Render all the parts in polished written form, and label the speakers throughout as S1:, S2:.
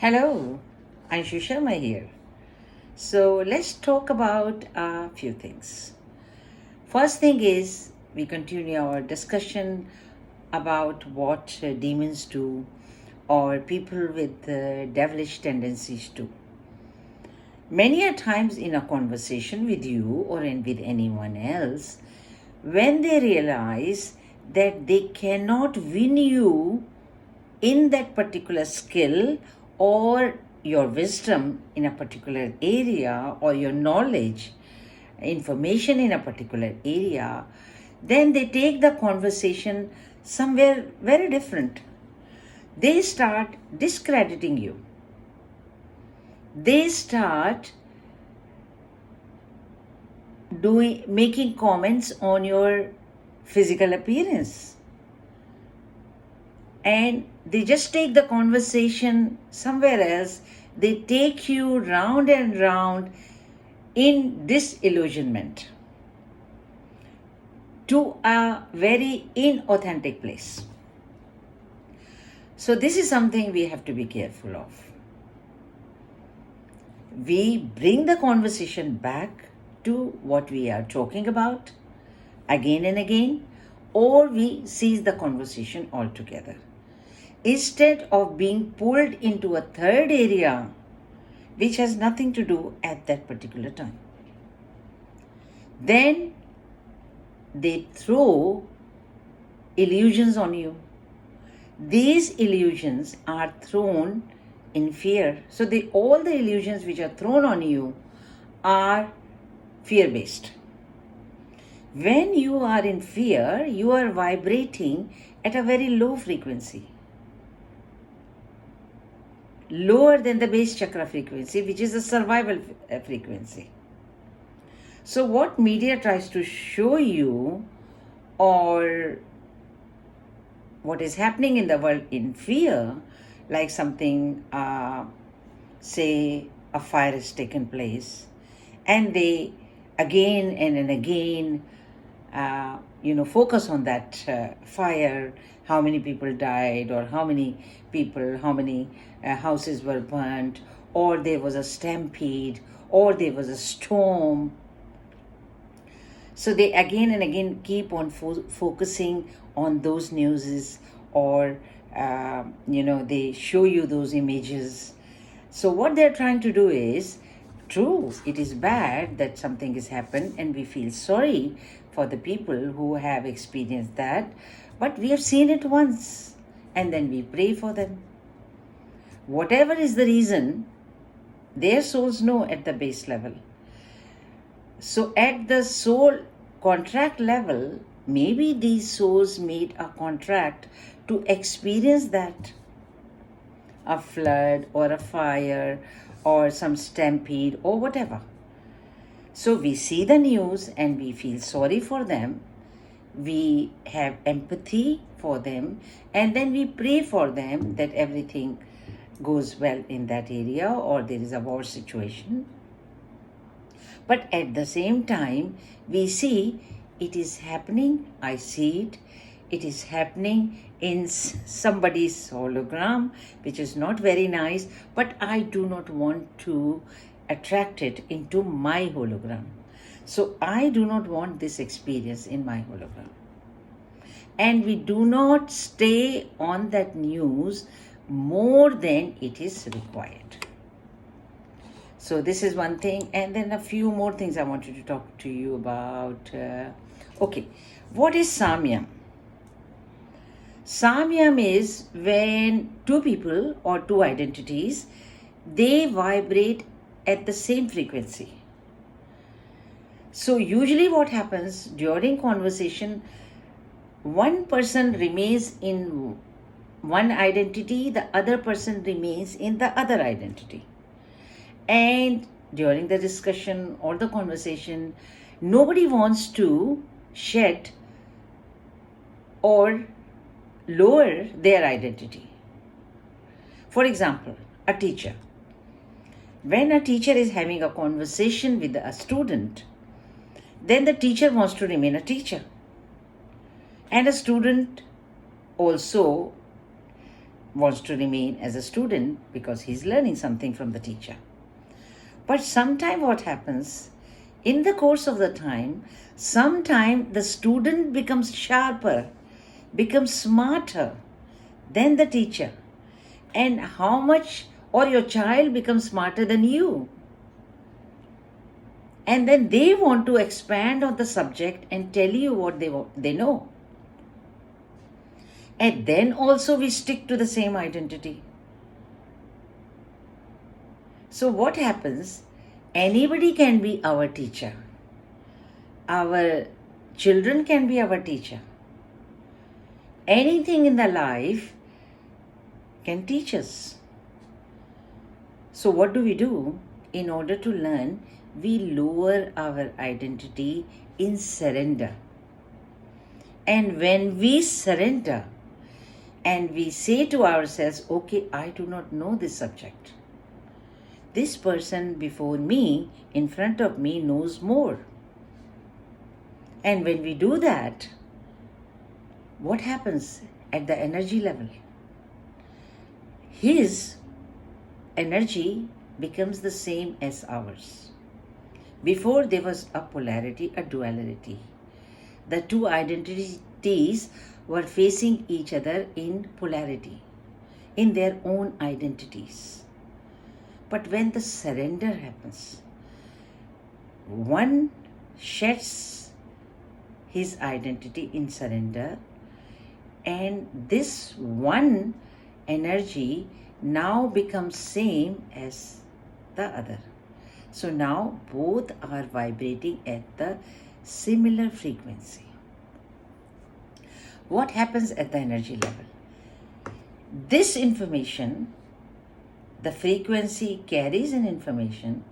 S1: Hello, Anshu here. So let's talk about a few things. First thing is we continue our discussion about what demons do or people with devilish tendencies do. Many a times in a conversation with you or with anyone else, when they realize that they cannot win you in that particular skill or your wisdom in a particular area or your knowledge, information in a particular area, then they take the conversation somewhere very different. They start discrediting you. They start making comments on your physical appearance. And they just take the conversation somewhere else. They take you round and round in disillusionment to a very inauthentic place. So this is something we have to be careful of. We bring the conversation back to what we are talking about again and again, or we cease the conversation altogether. Instead of being pulled into a third area which has nothing to do at that particular time. Then they throw illusions on you. These illusions are thrown in fear. So all the illusions which are thrown on you are fear-based. When you are in fear, you are vibrating at a very low frequency, lower than the base chakra frequency, which is a survival frequency. So what media tries to show you, or what is happening in the world in fear, like something, say a fire has taken place, and they again and again focus on that fire, how many people died, or how many houses were burnt, or there was a stampede, or there was a storm. So they again and again keep on focusing on those newses, or they show you those images. So what they're trying to do is, true, it is bad that something has happened, and we feel sorry for the people who have experienced that, but we have seen it once, and then we pray for them. Whatever is the reason, their souls know at the base level. So at the soul contract level, maybe these souls made a contract to experience that, a flood or a fire or some stampede or whatever. So we see the news and we feel sorry for them. We have empathy for them, and then we pray for them that everything goes well in that area, or there is a war situation. But at the same time, we see it is happening. I see it. It is happening in somebody's hologram, which is not very nice, but I do not want to attract it into my hologram. So I do not want this experience in my hologram. And we do not stay on that news more than it is required. So this is one thing, and then a few more things I wanted to talk to you about. Okay, what is Samyam? Samyam is when two people or two identities, they vibrate at the same frequency. So usually what happens during conversation, one person remains in one identity, the other person remains in the other identity. And during the discussion or the conversation, nobody wants to shed or lower their identity. For example, a teacher. When a teacher is having a conversation with a student, then the teacher wants to remain a teacher. And a student also wants to remain as a student because he's learning something from the teacher. But sometime what happens, in the course of the time, sometime the student becomes sharper, becomes smarter than the teacher. And how much, or your child becomes smarter than you. And then they want to expand on the subject and tell you what they know. And then also we stick to the same identity. So what happens? Anybody can be our teacher. Our children can be our teacher. Anything in the life can teach us. So what do? In order to learn, we lower our identity in surrender. And when we surrender and we say to ourselves, okay, I do not know this subject. This person before me, in front of me, knows more. And when we do that, what happens at the energy level? His energy becomes the same as ours. Before there was a polarity, a duality. The two identities were facing each other in polarity, in their own identities. But when the surrender happens, one sheds his identity in surrender, and this one energy now becomes same as the other. So now both are vibrating at the similar frequency. What happens at the energy level? This information, the frequency carries an information,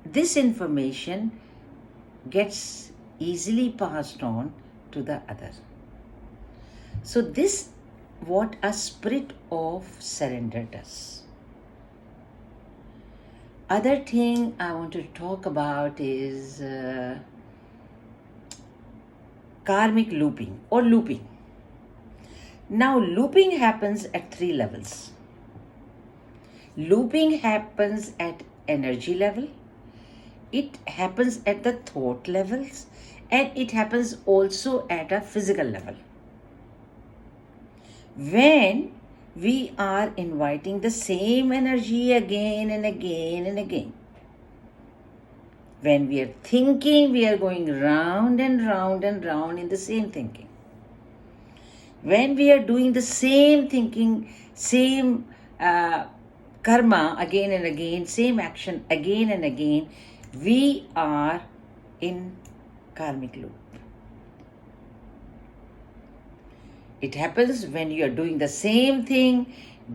S1: this information gets easily passed on to the other. So this what a spirit of surrender does. Other thing I want to talk about is karmic looping or looping. Now looping happens at 3 levels. Looping happens at energy level, it happens at the thought levels, and it happens also at a physical level. When we are inviting the same energy again and again and again. When we are thinking, we are going round and round and round in the same thinking. When we are doing the same thinking, same karma again and again, same action again and again, we are in karmic loop. It happens when you are doing the same thing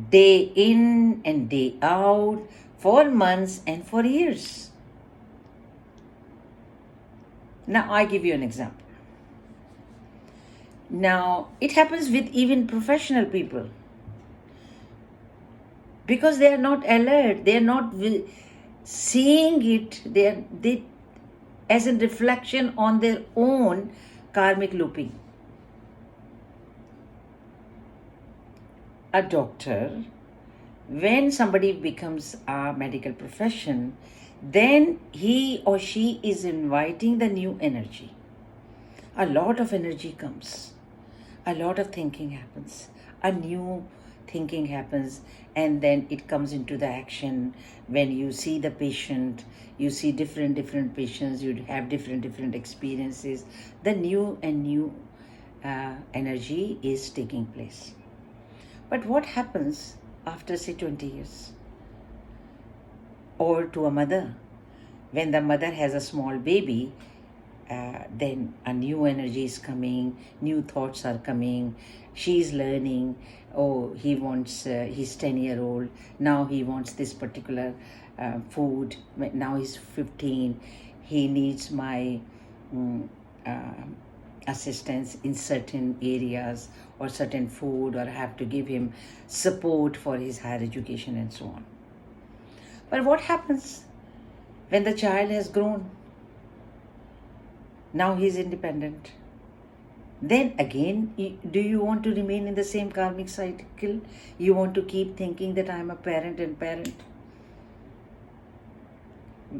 S1: day in and day out for months and for years. Now, I give you an example. Now, it happens with even professional people. Because they are not alert, they are not seeing it, they as a reflection on their own karmic looping. A doctor, when somebody becomes a medical profession, then he or she is inviting the new energy. A lot of energy comes. A lot of thinking happens. A new thinking happens, and then it comes into the action. When you see the patient, you see different patients, you have different experiences. The new energy is taking place. But what happens after, say, 20 years? Or to a mother, when the mother has a small baby, then a new energy is coming, new thoughts are coming, she is learning. Oh, he wants, he's 10-year-old, now he wants this particular food, now he's 15, he needs my assistance in certain areas or certain food, or I have to give him support for his higher education and so on. But what happens when the child has grown? Now he is independent. Then again, do you want to remain in the same karmic cycle? You want to keep thinking that I am a parent and parent?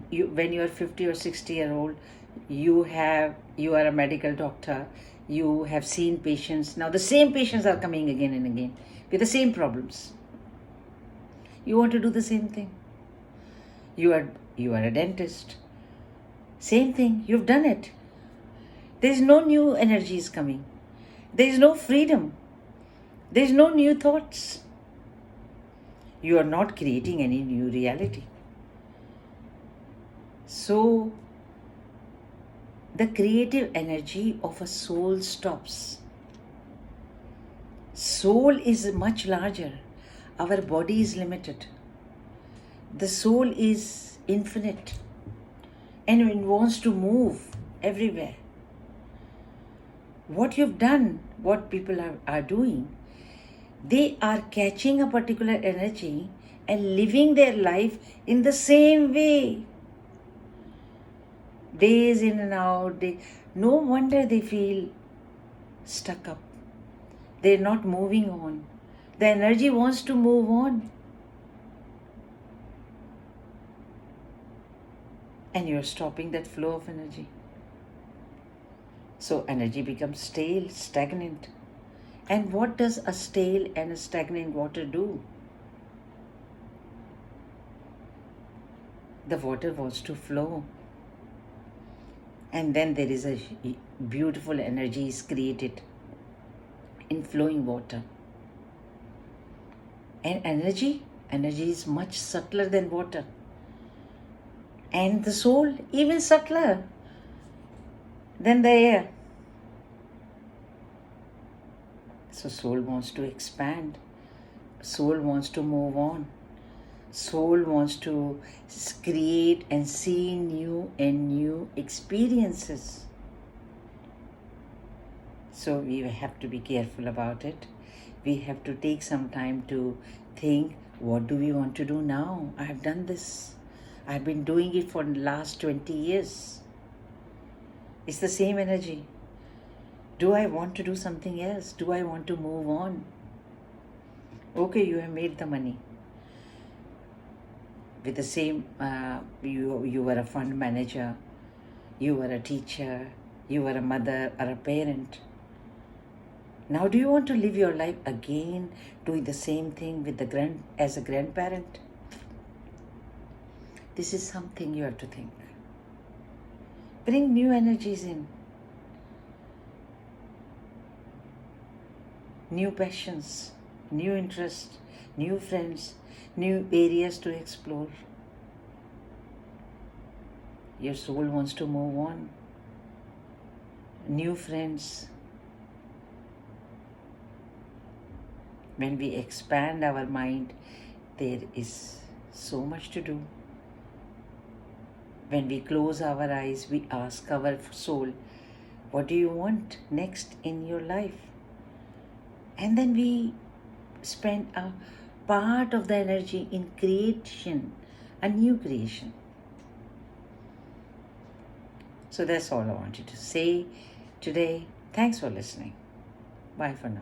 S1: When you are 50 or 60-year-old, you are a medical doctor, you have seen patients. Now the same patients are coming again and again with the same problems. You want to do the same thing. You are a dentist. Same thing, you've done it. There is no new energies coming. There is no freedom. There is no new thoughts. You are not creating any new reality. So, the creative energy of a soul stops. Soul is much larger. Our body is limited. The soul is infinite and it wants to move everywhere. What you've done, what people are doing, they are catching a particular energy and living their life in the same way. Days in and out, no wonder they feel stuck up. They're not moving on. The energy wants to move on. And you're stopping that flow of energy. So energy becomes stale, stagnant. And what does a stale and a stagnant water do? The water wants to flow. And then there is a beautiful energy is created in flowing water. And energy is much subtler than water. And the soul even subtler than the air. So soul wants to expand. Soul wants to move on. Soul wants to create and see new and new experiences. So we have to be careful about it. We have to take some time to think, what do we want to do now? I have done this. I've been doing it for the last 20 years. It's the same energy. Do I want to do something else? Do I want to move on? Okay, you have made the money. With the same, you were a fund manager, you were a teacher, you were a mother or a parent. Now do you want to live your life again doing the same thing with as a grandparent? This is something you have to think. Bring new energies in. New passions, new interests, new friends, new areas to explore. Your soul wants to move on. New friends. When we expand our mind, there is so much to do. When we close our eyes, we ask our soul, what do you want next in your life? And then we spend a part of the energy in creation, a new creation. So that's all I wanted to say today. Thanks for listening. Bye for now.